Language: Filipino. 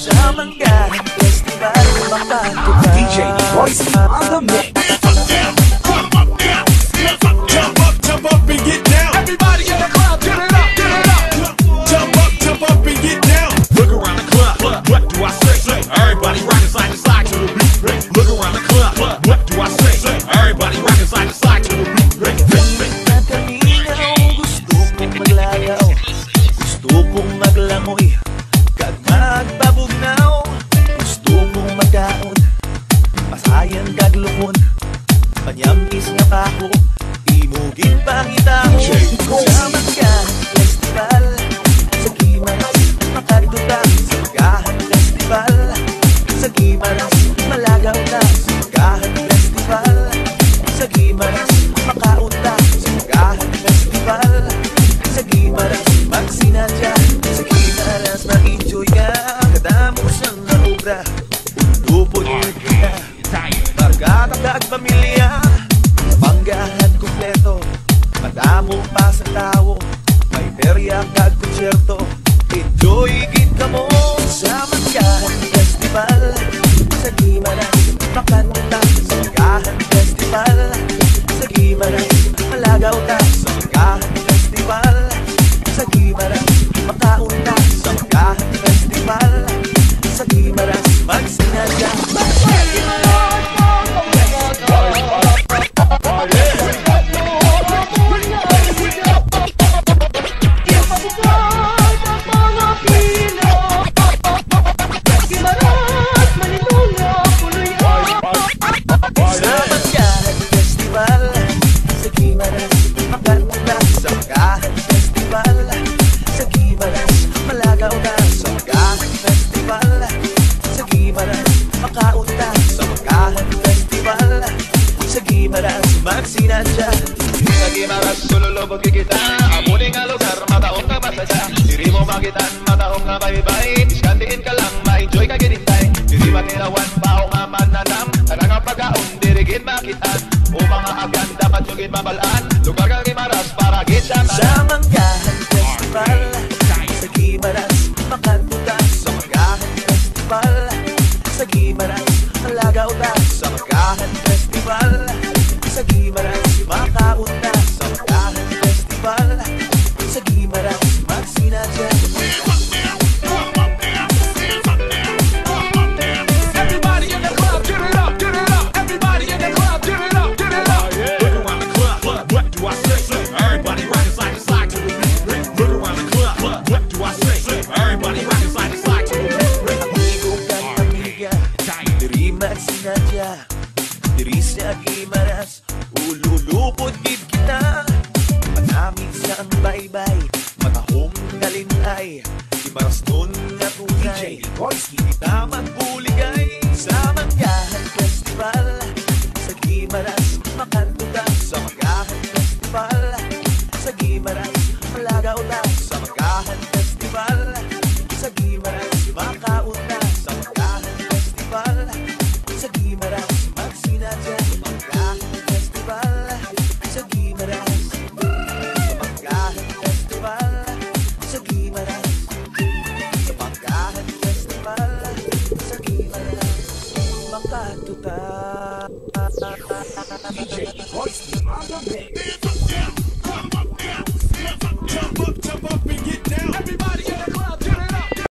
sa Manggahan Festival makatuta. DJ Voice on the mix. Jump up and get down. Everybody in the club, get it up, get it up. Jump up and get down. Look around the club, what do I say? Everybody rockin' side to side to the beat. Look around the club, what do I say? Everybody rockin' side to side to the beat. Nataminaw, gusto kong maglayaw, gusto kong maglangoy, kag magpabugnaw, gusto kong magkaon, pasayan kag lukon, panyambis nga pa ako, imugin pangitaw. Sa Manggahan Festival, sa Gimaras, makatuta. Sa Manggahan Festival, sa Gimaras, malagaw na. Sa Manggahan Festival, sa Gimaras, makaunta. Sa Manggahan Festival, sa Gimaras, magsinadya. Sa Gimaras, ma-enjoy ka, kadamo siyang naubra. Lupod ka, magkatagdag pamilya. Sa Manggahan kumpleto, madamo pa sa tao, may perya kag konsyerto. Enjoy kita mo sa Manggahan Festival, sa Gimaras, makanta. Sa Manggahan Festival, sa Gimaras, malagaw ta. Sa Manggahan Festival, sa Gimaras, makaunta. Sa Manggahan Festival, sa Gimaras, magsinadya. Magsinadya sa Gimaras, sululubog kita. Amunin nga lugar, mataong ka masaya. Diri mo makitan, mataong nga baybay. Diskantiin ka lang, ma-enjoy ka ginintay. Diri matinawan, pao nga mananam. Tanang ang pagkaon, dirigin makitan. O mga agyan, dapat yugin mabalaan. Lugar ka Gimaras, para gitsan. sa Manggahan Festival, sa Gimaras, makatuta. Sa Manggahan Festival, sa Gimaras, malagaw ta. Sa Manggahan Festival, sa Gimaras, makaunta. Sa Manggahan Festival, sa Gimaras, magsinadya. Everybody in the club, get it up, get it up. Everybody in the club, get it up, get it up. Look around the club, what do I say? Everybody rockin' side to side to the beat. Look around the club, what do I say? Everybody rockin' side to side to the beat. Amigo kang amiga, diri magsinadya. Diri sa Gimaras, ululupod gid kita. Manamig sa ang baybay, matahong galinay. Gimaras nun nga tunay, kita magbuligay. Sa Manggahan Festival, sa Gimaras, makantuta. Sa Manggahan Festival, sa Gimaras, malagaw ta. Sa Manggahan Festival, sa Gimaras, makaunta. Sa Manggahan Festival, sa Gimaras, magsinadya. Sa Manggahan Festival, sa Gimaras, sa Manggahan Festival, sa Gimaras, sa Manggahan Festival, sa Gimaras, makatuta. DJ Voice on the mix.